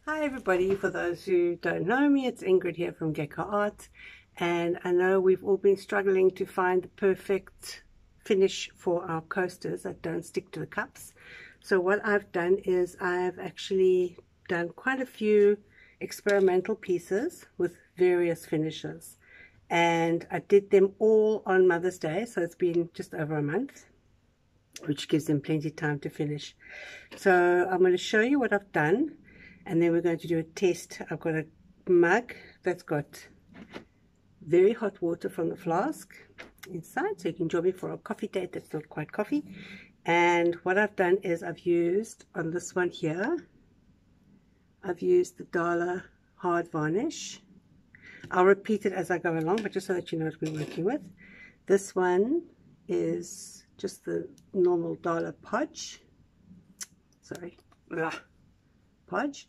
Hi everybody, for those who don't know me, it's Ingrid here from Gecko Art, and I know we've all been struggling to find the perfect finish for our coasters that don't stick to the cups. So what I've done is I've actually done quite a few experimental pieces with various finishes, and I did them all on Mother's Day, so it's been just over a month, which gives them plenty of time to finish. So I'm going to show you what I've done, and then we're going to do a test. I've got a mug that's got very hot water from the flask inside, so you can join me for a coffee date that's not quite coffee. And what I've done is I've used, on this one here, I've used the Dala hard varnish. I'll repeat it as I go along, but just so that you know what we're working with. This one is just the normal Dala Podge. Sorry. Ugh. Podge.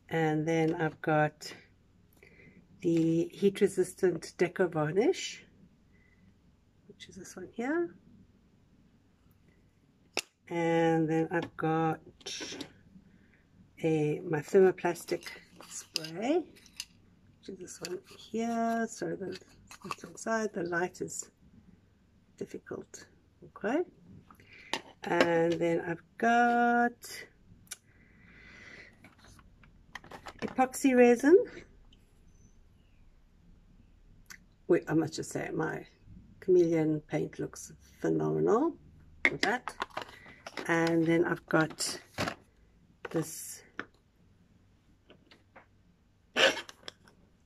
And then I've got the heat resistant Deco varnish, which is this one here. And then I've got my thermoplastic spray, which is this one here. So the side, the light is difficult. Okay. And then I've got epoxy resin. Wait, I must just say my chameleon paint looks phenomenal with that. And then I've got this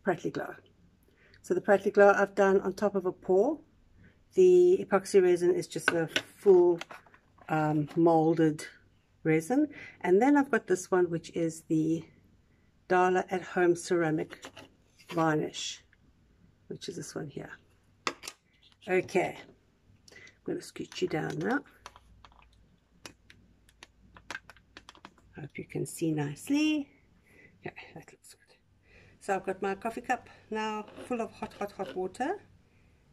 Pratley Glow. So the Pratley Glow I've done on top of a pour. The epoxy resin is just a full molded resin. And then I've got this one, which is the Dala at Home ceramic varnish, which is this one here. Okay, I'm going to scoot you down now. Hope you can see nicely. Okay, that looks good. So I've got my coffee cup now full of hot water,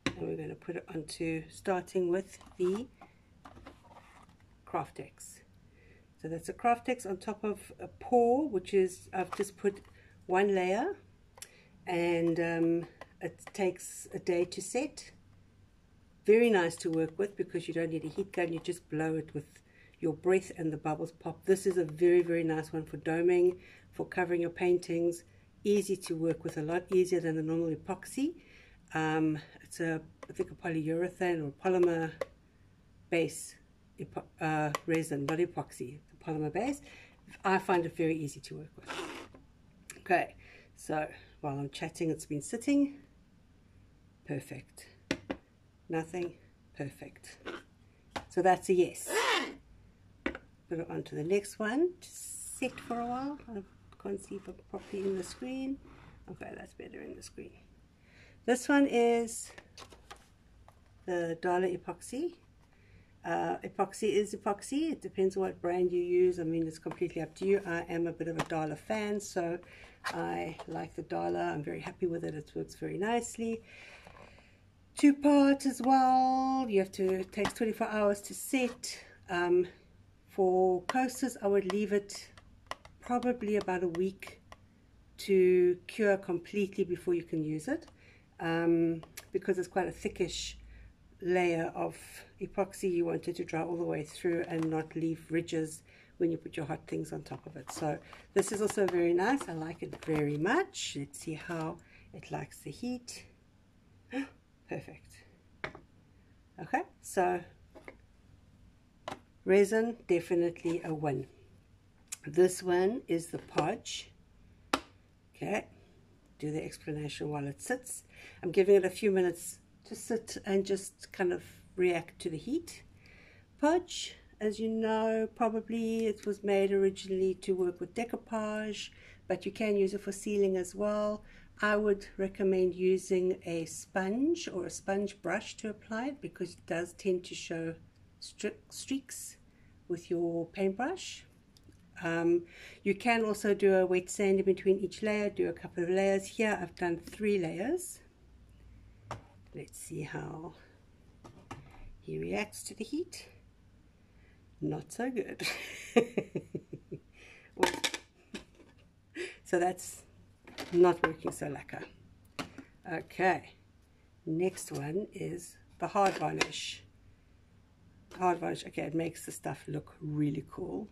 and we're going to put it onto, starting with the Craftex. So that's a Craftex on top of a pour, which is, I've just put one layer, and it takes a day to set. Very nice to work with because you don't need a heat gun, you just blow it with your breath and the bubbles pop. This is a very nice one for doming, for covering your paintings. Easy to work with, a lot easier than the normal epoxy. It's I think a polyurethane or polymer base resin, not epoxy, the polymer base. I find it very easy to work with. Okay, so while I'm chatting, it's been sitting. Perfect. Nothing. Perfect. So that's a yes. Put it onto the next one. Just sit for a while. I can't see if I'm properly in the screen. Okay, that's better in the screen. This one is the Dala epoxy. Epoxy is epoxy. It depends on what brand you use. I mean, it's completely up to you. I am a bit of a Dala fan, so I like the Dala. I'm very happy with it. It works very nicely. 2-part as well. You have to, it takes 24 hours to set. For coasters, I would leave it probably about a week to cure completely before you can use it, because it's quite a thickish layer of epoxy. You want it to dry all the way through and not leave ridges when you put your hot things on top of it. So this is also very nice. I like it very much. Let's see how it likes the heat. Perfect. Okay, so resin, definitely a win. This one is the Podge. Okay, do the explanation while it sits. I'm giving it a few minutes to sit and just kind of react to the heat. Podge, as you know, probably it was made originally to work with decoupage, but you can use it for sealing as well. I would recommend using a sponge or a sponge brush to apply it, because it does tend to show streaks with your paintbrush. You can also do a wet sand in between each layer, do a couple of layers. Here I've done 3 layers. Let's see how he reacts to the heat. Not so good. So that's not working so lacquer. Okay, next one is the hard varnish. Hard varnish, okay, it makes the stuff look really cool.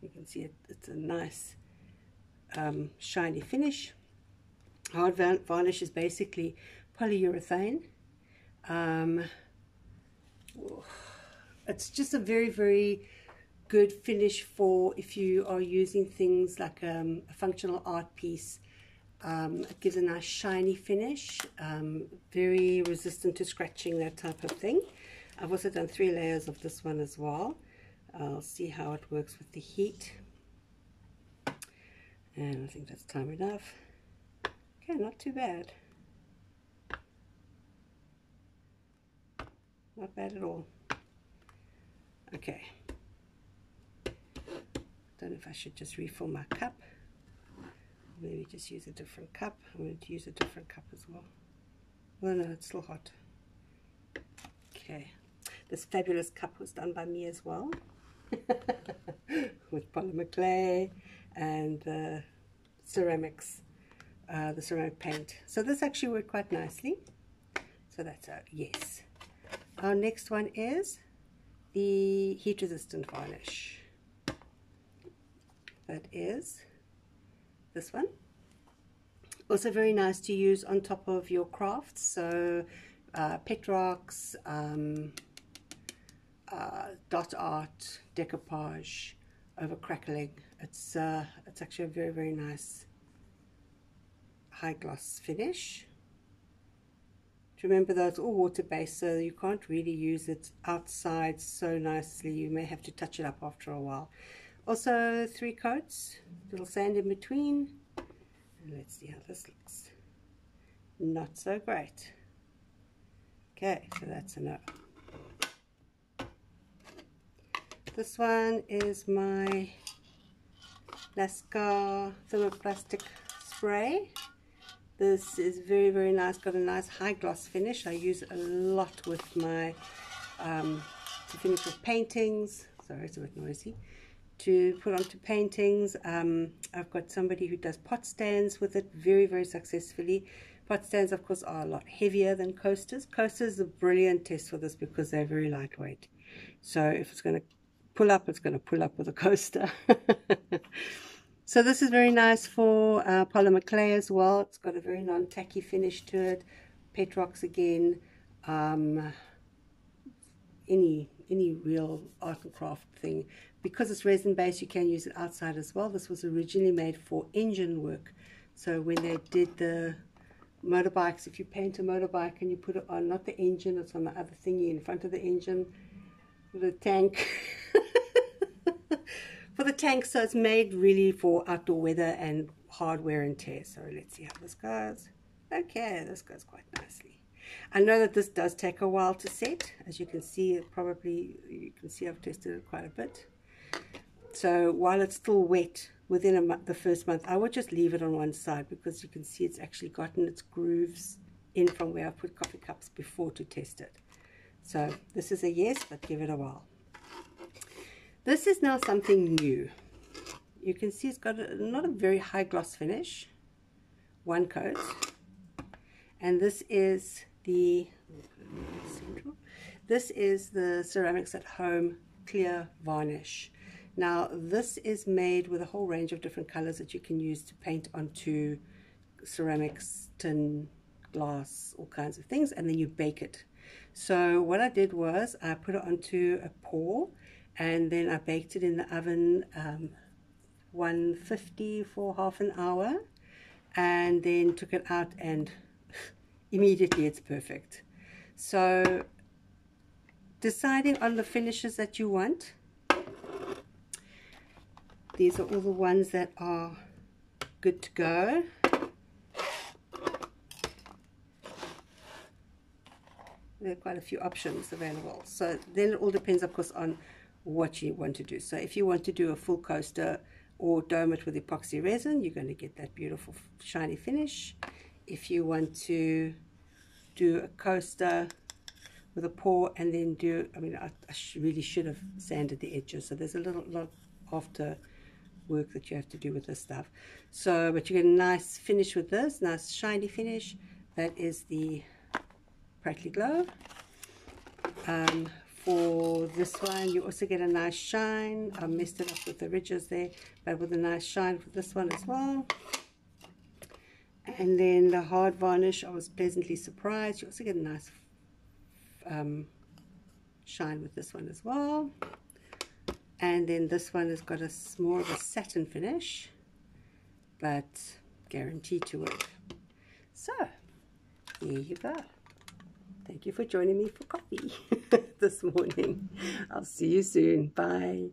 You can see it's a nice shiny finish. Hard varnish is basically polyurethane. It's just a very, very good finish for if you are using things like a functional art piece. It gives a nice shiny finish, very resistant to scratching, that type of thing. I've also done 3 layers of this one as well. I'll see how it works with the heat. And I think that's time enough. Okay, not too bad. Not bad at all. Okay. Don't know if I should just refill my cup. Maybe just use a different cup. I'm going to use a different cup as well. Oh no, it's still hot. Okay. This fabulous cup was done by me as well. With polymer clay and ceramics, the ceramic paint. So this actually worked quite nicely. So that's a yes. Our next one is the heat resistant varnish. That is this one. Also very nice to use on top of your crafts, so pet rocks, dot art, decoupage, over crackling. It's actually a very, very nice high gloss finish. Remember though, it's all water based, so you can't really use it outside so nicely. You may have to touch it up after a while. Also 3 coats, little sand in between, and let's see how this looks. Not so great. Okay, so that's a no. This one is my Lascar thermoplastic spray. This is very, very nice, got a nice high gloss finish. I use it a lot with my, to finish with paintings. Sorry, it's a bit noisy. To put onto paintings. I've got somebody who does pot stands with it very, very successfully. Pot stands, of course, are a lot heavier than coasters. Coasters are a brilliant test for this because they're very lightweight. So if it's going to pull up, it's going to pull up with a coaster. So this is very nice for polymer clay as well. It's got a very non-tacky finish to it. Pet rocks again. Any real art and craft thing. Because it's resin based, you can use it outside as well. This was originally made for engine work. So when they did the motorbikes, if you paint a motorbike and you put it on, not the engine, it's on the other thingy in front of the engine, the tank. For the tank, so it's made really for outdoor weather and hard wear and tear. So let's see how this goes. Okay, this goes quite nicely. I know that this does take a while to set. As you can see, you can see I've tested it quite a bit. So while it's still wet within the first month, I would just leave it on one side because you can see it's actually gotten its grooves in from where I put coffee cups before to test it. So this is a yes, but give it a while. This is now something new. You can see it's got not a very high gloss finish. 1 coat. And this is the Ceramics at Home Clear Varnish. Now this is made with a whole range of different colors that you can use to paint onto ceramics, tin, glass, all kinds of things, and then you bake it. So what I did was I put it onto a pour, and then I baked it in the oven 150 for half an hour, and then took it out, and immediately it's perfect. So deciding on the finishes that you want, these are all the ones that are good to go. There are quite a few options available. So then it all depends, of course, on what you want to do. So if you want to do a full coaster or dome it with epoxy resin, you're going to get that beautiful shiny finish. If you want to do a coaster with a pour and then do, I mean, I really should have sanded the edges, so there's a lot after work that you have to do with this stuff. So, but you get a nice finish with this, nice shiny finish. That is the Practically Glow. For this one, you also get a nice shine. I messed it up with the ridges there, but with a nice shine for this one as well. And then the hard varnish, I was pleasantly surprised. You also get a nice shine with this one as well. And then this one has got more of a satin finish, but guaranteed to work. So, there you go. Thank you for joining me for coffee this morning. I'll see you soon. Bye.